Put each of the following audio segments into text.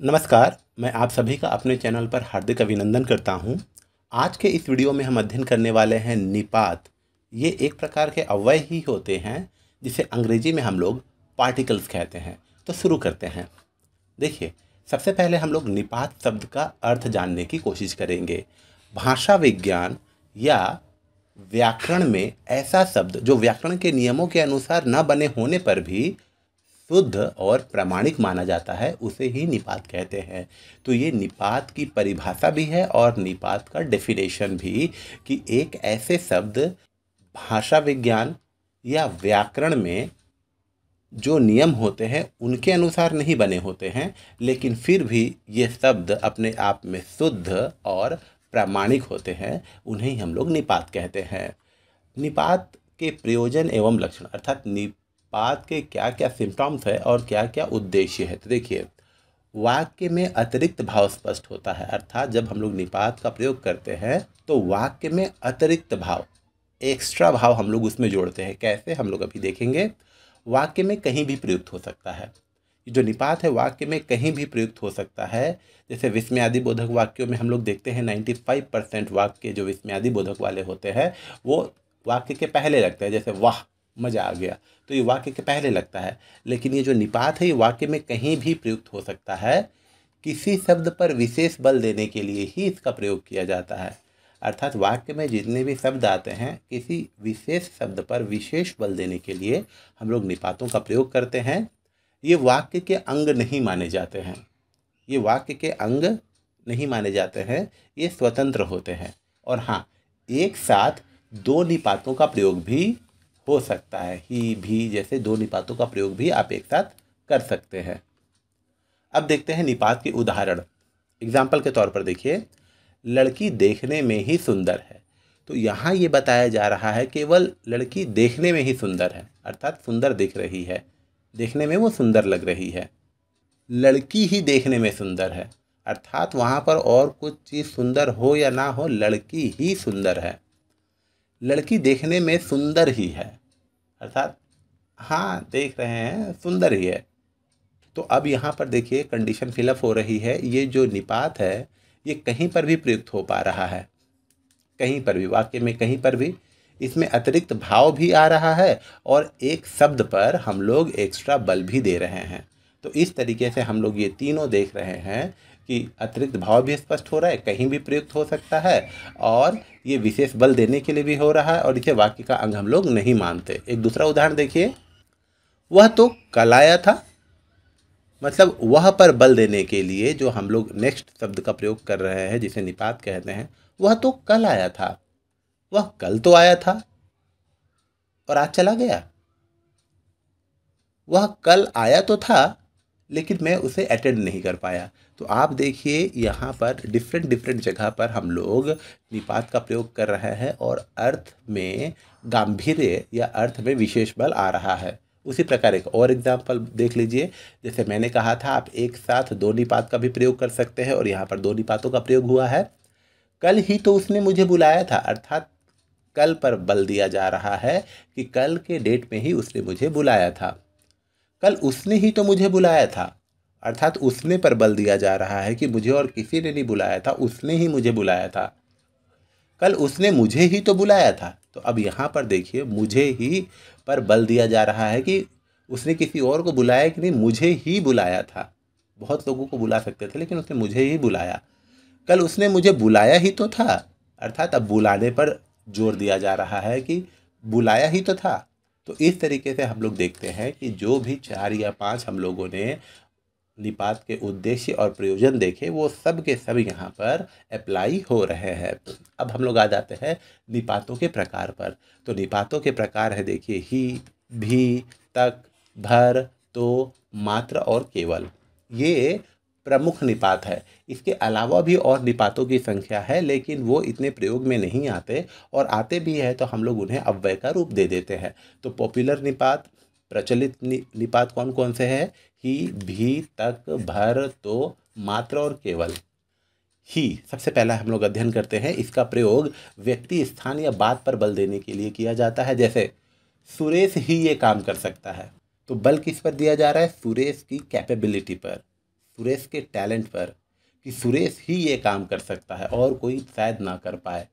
नमस्कार, मैं आप सभी का अपने चैनल पर हार्दिक अभिनंदन करता हूं। आज के इस वीडियो में हम अध्ययन करने वाले हैं निपात। ये एक प्रकार के अव्यय ही होते हैं जिसे अंग्रेजी में हम लोग पार्टिकल्स कहते हैं। तो शुरू करते हैं। देखिए, सबसे पहले हम लोग निपात शब्द का अर्थ जानने की कोशिश करेंगे। भाषा विज्ञान या व्याकरण में ऐसा शब्द जो व्याकरण के नियमों के अनुसार न बने होने पर भी शुद्ध और प्रामाणिक माना जाता है, उसे ही निपात कहते हैं। तो ये निपात की परिभाषा भी है और निपात का डेफिनेशन भी कि एक ऐसे शब्द भाषा विज्ञान या व्याकरण में जो नियम होते हैं उनके अनुसार नहीं बने होते हैं, लेकिन फिर भी ये शब्द अपने आप में शुद्ध और प्रामाणिक होते हैं, उन्हें ही हम लोग निपात कहते हैं। निपात के प्रयोजन एवं लक्षण अर्थात निपात के क्या क्या सिम्टम्स है और क्या क्या उद्देश्य है। तो देखिए, वाक्य में अतिरिक्त भाव स्पष्ट होता है। अर्थात जब हम लोग निपात का प्रयोग करते हैं तो वाक्य में अतिरिक्त भाव, एक्स्ट्रा भाव हम लोग उसमें जोड़ते हैं। कैसे, हम लोग अभी देखेंगे। वाक्य में कहीं भी प्रयुक्त हो सकता है। जो निपात है वाक्य में कहीं भी प्रयुक्त हो सकता है। जैसे विस्मयादि बोधक वाक्यों में हम लोग देखते हैं 95% वाक्य जो विस्मयादि बोधक वाले होते हैं वो वाक्य के पहले लगते हैं। जैसे वाह, मज़ा आ गया, तो ये वाक्य के पहले लगता है। लेकिन ये जो निपात है ये वाक्य में कहीं भी प्रयुक्त हो सकता है। किसी शब्द पर विशेष बल देने के लिए ही इसका प्रयोग किया जाता है। अर्थात वाक्य में जितने भी शब्द आते हैं, किसी विशेष शब्द पर विशेष बल देने के लिए हम लोग निपातों का प्रयोग करते हैं। ये वाक्य के अंग नहीं माने जाते हैं। ये वाक्य के अंग नहीं माने जाते हैं, ये स्वतंत्र होते हैं। और हाँ, एक साथ दो निपातों का प्रयोग भी हो सकता है। ही, भी जैसे दो निपातों का प्रयोग भी आप एक साथ कर सकते हैं। अब देखते हैं निपात के उदाहरण। एग्जाम्पल के तौर पर देखिए, लड़की देखने में ही सुंदर है। तो यहाँ ये बताया जा रहा है केवल लड़की देखने में ही सुंदर है, अर्थात सुंदर दिख रही है, देखने में वो सुंदर लग रही है। लड़की ही देखने में सुंदर है, अर्थात वहाँ पर और कुछ चीज़ सुंदर हो या ना हो, लड़की ही सुंदर है। लड़की देखने में सुंदर ही है, अर्थात हाँ, देख रहे हैं सुंदर ही है। तो अब यहाँ पर देखिए कंडीशन फिलअप हो रही है। ये जो निपात है ये कहीं पर भी प्रयुक्त हो पा रहा है, कहीं पर भी, वाक्य में कहीं पर भी। इसमें अतिरिक्त भाव भी आ रहा है और एक शब्द पर हम लोग एक्स्ट्रा बल भी दे रहे हैं। तो इस तरीके से हम लोग ये तीनों देख रहे हैं कि अतिरिक्त भाव भी स्पष्ट हो रहा है, कहीं भी प्रयुक्त हो सकता है, और ये विशेष बल देने के लिए भी हो रहा है, और इसे वाक्य का अंग हम लोग नहीं मानते। एक दूसरा उदाहरण देखिए, वह तो कल आया था। मतलब वह पर बल देने के लिए जो हम लोग नेक्स्ट शब्द का प्रयोग कर रहे हैं जिसे निपात कहते हैं, वह तो कल आया था। वह कल तो आया था और आज चला गया। वह कल आया तो था लेकिन मैं उसे अटेंड नहीं कर पाया। तो आप देखिए यहाँ पर डिफरेंट डिफरेंट जगह पर हम लोग निपात का प्रयोग कर रहे हैं और अर्थ में गांभीर्य या अर्थ में विशेष बल आ रहा है। उसी प्रकार एक और एग्जाम्पल देख लीजिए। जैसे मैंने कहा था आप एक साथ दो निपात का भी प्रयोग कर सकते हैं, और यहाँ पर दो निपातों का प्रयोग हुआ है। कल ही तो उसने मुझे बुलाया था, अर्थात कल पर बल दिया जा रहा है कि कल के डेट में ही उसने मुझे बुलाया था। कल उसने ही तो मुझे बुलाया था, अर्थात उसने पर बल दिया जा रहा है कि मुझे और किसी ने नहीं बुलाया था, उसने ही मुझे बुलाया था। कल उसने मुझे ही तो बुलाया था। तो अब यहाँ पर देखिए, मुझे ही पर बल दिया जा रहा है कि उसने किसी और को बुलाया कि नहीं, मुझे ही बुलाया था। बहुत लोगों को बुला सकते थे लेकिन उसने मुझे ही बुलाया। कल उसने मुझे बुलाया ही तो था, अर्थात अब बुलाने पर जोर दिया जा रहा है कि बुलाया ही तो था। तो इस तरीके से हम लोग देखते हैं कि जो भी 4 या 5 हम लोगों ने निपात के उद्देश्य और प्रयोजन देखे, वो सब के सब यहाँ पर अप्लाई हो रहे हैं। अब हम लोग आ जाते हैं निपातों के प्रकार पर। तो निपातों के प्रकार है, देखिए, ही, भी, तक, भर, तो, मात्र और केवल। ये प्रमुख निपात है। इसके अलावा भी और निपातों की संख्या है, लेकिन वो इतने प्रयोग में नहीं आते, और आते भी है तो हम लोग उन्हें अव्यय का रूप दे देते हैं। तो पॉपुलर निपात, प्रचलित निपात कौन कौन से हैं? ही, भी, तक, भर, तो, मात्र और केवल। ही सबसे पहला हम लोग अध्ययन करते हैं। इसका प्रयोग व्यक्ति, स्थान या बात पर बल देने के लिए किया जाता है। जैसे सुरेश ही ये काम कर सकता है, तो बल किस पर दिया जा रहा है? सुरेश की कैपेबिलिटी पर। सुरेश के टैलेंट पर कि सुरेश ही ये काम कर सकता है और कोई शायद ना कर पाए।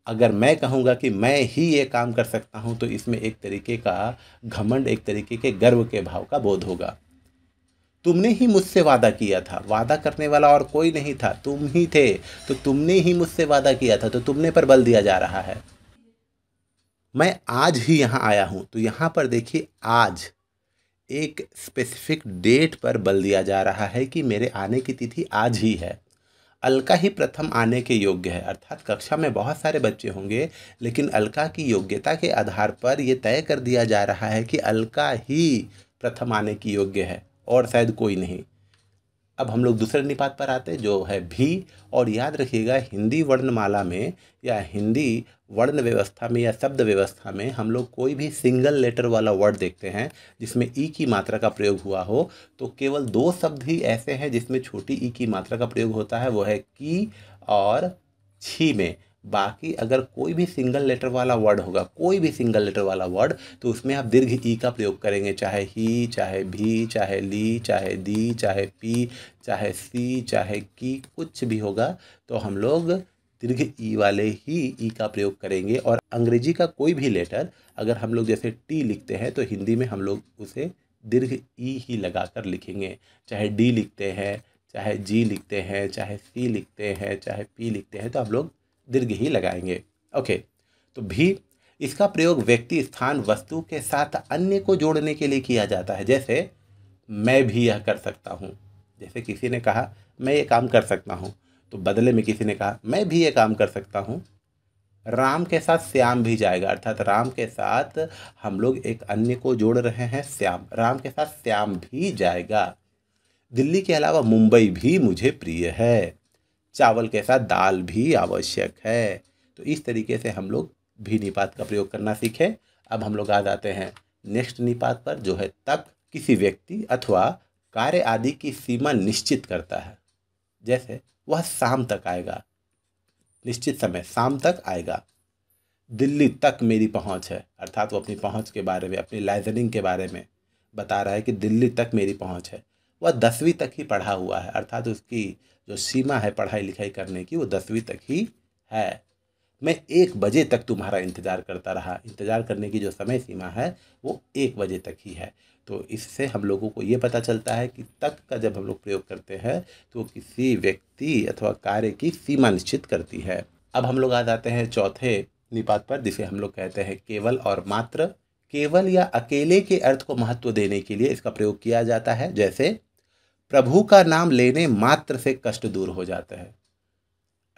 अगर मैं कहूँगा कि मैं ही ये काम कर सकता हूँ तो इसमें एक तरीके का घमंड, एक तरीके के गर्व के भाव का बोध होगा। तुमने ही मुझसे वादा किया था, वादा करने वाला और कोई नहीं था, तुम ही थे, तो तुमने ही मुझसे वादा किया था, तो तुमने पर बल दिया जा रहा है। मैं आज ही यहाँ आया हूँ, तो यहाँ पर देखिए आज एक स्पेसिफिक डेट पर बल दिया जा रहा है कि मेरे आने की तिथि आज ही है। अलका ही प्रथम आने के योग्य है, अर्थात कक्षा में बहुत सारे बच्चे होंगे लेकिन अलका की योग्यता के आधार पर यह तय कर दिया जा रहा है कि अलका ही प्रथम आने की योग्य है और शायद कोई नहीं। अब हम लोग दूसरे निपात पर आते जो है भी। और याद रखिएगा हिंदी वर्णमाला में या हिंदी वर्ण व्यवस्था में या शब्द व्यवस्था में हम लोग कोई भी सिंगल लेटर वाला वर्ड देखते हैं जिसमें ई की मात्रा का प्रयोग हुआ हो तो केवल दो शब्द ही ऐसे हैं जिसमें छोटी ई की मात्रा का प्रयोग होता है, वो है की और छी में। बाकी अगर कोई भी सिंगल लेटर वाला वर्ड होगा, कोई भी सिंगल लेटर वाला वर्ड, तो उसमें आप दीर्घ ई का प्रयोग करेंगे, चाहे ही, चाहे भी, चाहे ली, चाहे दी, चाहे पी, चाहे सी, चाहे की, कुछ भी होगा तो हम लोग दीर्घ ई वाले ही ई का प्रयोग करेंगे। और अंग्रेजी का कोई भी लेटर अगर हम लोग जैसे टी लिखते हैं तो हिंदी में हम लोग उसे दीर्घ ई ही लगाकर लिखेंगे। चाहे डी लिखते हैं, चाहे जी लिखते हैं, चाहे सी लिखते हैं, चाहे पी लिखते हैं, तो हम लोग दीर्घ ही लगाएंगे। ओके, तो भी इसका प्रयोग व्यक्ति, स्थान, वस्तु के साथ अन्य को जोड़ने के लिए किया जाता है। जैसे मैं भी यह कर सकता हूँ, जैसे किसी ने कहा मैं ये काम कर सकता हूँ तो बदले में किसी ने कहा मैं भी ये काम कर सकता हूँ। राम के साथ श्याम भी जाएगा, अर्थात राम के साथ हम लोग एक अन्य को जोड़ रहे हैं श्याम, राम के साथ श्याम भी जाएगा। दिल्ली के अलावा मुंबई भी मुझे प्रिय है, चावल के साथ दाल भी आवश्यक है। तो इस तरीके से हम लोग भी निपात का प्रयोग करना सीखें। अब हम लोग आ जाते हैं नेक्स्ट निपात पर जो है तक। किसी व्यक्ति अथवा कार्य आदि की सीमा निश्चित करता है, जैसे वह शाम तक आएगा, निश्चित समय शाम तक आएगा। दिल्ली तक मेरी पहुंच है, अर्थात वो अपनी पहुंच के बारे में, अपनी लाइजनिंग के बारे में बता रहा है कि दिल्ली तक मेरी पहुंच है। वह 10वीं तक ही पढ़ा हुआ है, अर्थात उसकी जो सीमा है पढ़ाई लिखाई करने की वो 10वीं तक ही है। मैं 1 बजे तक तुम्हारा इंतज़ार करता रहा, इंतज़ार करने की जो समय सीमा है वो 1 बजे तक ही है। तो इससे हम लोगों को ये पता चलता है कि तक का जब हम लोग प्रयोग करते हैं तो वो किसी व्यक्ति अथवा कार्य की सीमा निश्चित करती है। अब हम लोग आ जाते हैं चौथे निपात पर जिसे हम लोग कहते हैं केवल और मात्र। केवल या अकेले के अर्थ को महत्व देने के लिए इसका प्रयोग किया जाता है, जैसे प्रभु का नाम लेने मात्र से कष्ट दूर हो जाता है,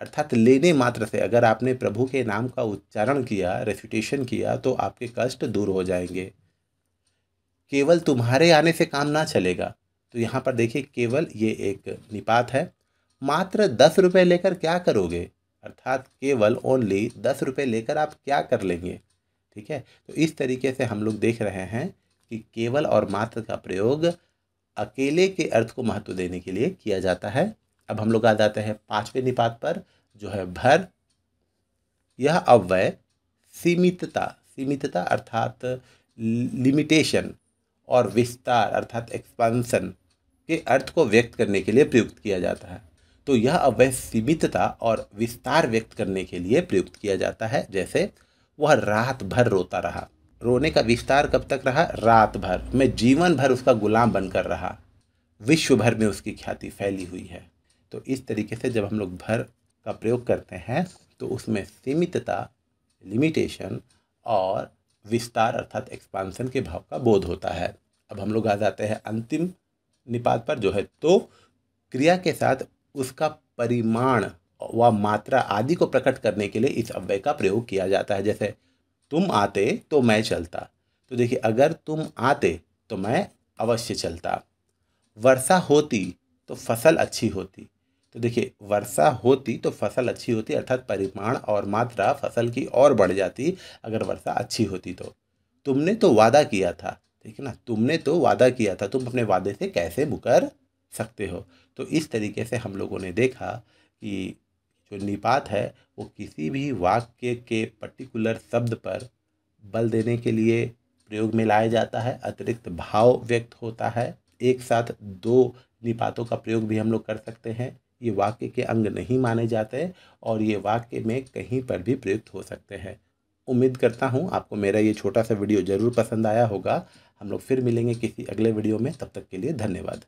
अर्थात लेने मात्र से अगर आपने प्रभु के नाम का उच्चारण किया, रेसिटेशन किया तो आपके कष्ट दूर हो जाएंगे। केवल तुम्हारे आने से काम ना चलेगा, तो यहाँ पर देखिए केवल ये एक निपात है। मात्र 10 रुपये लेकर क्या करोगे, अर्थात केवल ओनली 10 रुपये लेकर आप क्या कर लेंगे। ठीक है, तो इस तरीके से हम लोग देख रहे हैं कि केवल और मात्र का प्रयोग अकेले के अर्थ को महत्व देने के लिए किया जाता है। अब हम लोग आ जाते हैं 5वें निपात पर जो है भर। यह अव्यय सीमितता, सीमितता अर्थात लिमिटेशन, और विस्तार अर्थात एक्सपांसन के अर्थ को व्यक्त करने के लिए प्रयुक्त किया जाता है। तो यह अव्यय सीमितता और विस्तार व्यक्त करने के लिए प्रयुक्त किया जाता है, जैसे वह रात भर रोता रहा। रोने का विस्तार कब तक रहा, रात भर में, जीवन भर उसका गुलाम बनकर रहा, विश्व भर में उसकी ख्याति फैली हुई है। तो इस तरीके से जब हम लोग भर का प्रयोग करते हैं तो उसमें सीमितता, लिमिटेशन और विस्तार अर्थात एक्सपांसन के भाव का बोध होता है। अब हम लोग आ जाते हैं अंतिम निपात पर जो है तो क्रिया के साथ उसका परिमाण व मात्रा आदि को प्रकट करने के लिए इस अव्यय का प्रयोग किया जाता है, जैसे तुम आते तो मैं चलता। तो देखिए अगर तुम आते तो मैं अवश्य चलता। वर्षा होती तो फसल अच्छी होती। तो देखिए वर्षा होती तो फसल अच्छी होती, अर्थात परिमाण और मात्रा फसल की और बढ़ जाती अगर वर्षा अच्छी होती तो। तुमने तो वादा किया था, ठीक है ना, तुमने तो वादा किया था, तुम अपने वादे से कैसे मुकर सकते हो। तो इस तरीके से हम लोगों ने देखा कि जो निपात है वो किसी भी वाक्य के पर्टिकुलर शब्द पर बल देने के लिए प्रयोग में लाया जाता है, अतिरिक्त भाव व्यक्त होता है एक साथ दो निपातों का प्रयोग भी हम लोग कर सकते हैं। ये वाक्य के अंग नहीं माने जाते और ये वाक्य में कहीं पर भी प्रयुक्त हो सकते हैं। उम्मीद करता हूँ आपको मेरा ये छोटा सा वीडियो ज़रूर पसंद आया होगा। हम लोग फिर मिलेंगे किसी अगले वीडियो में, तब तक के लिए धन्यवाद।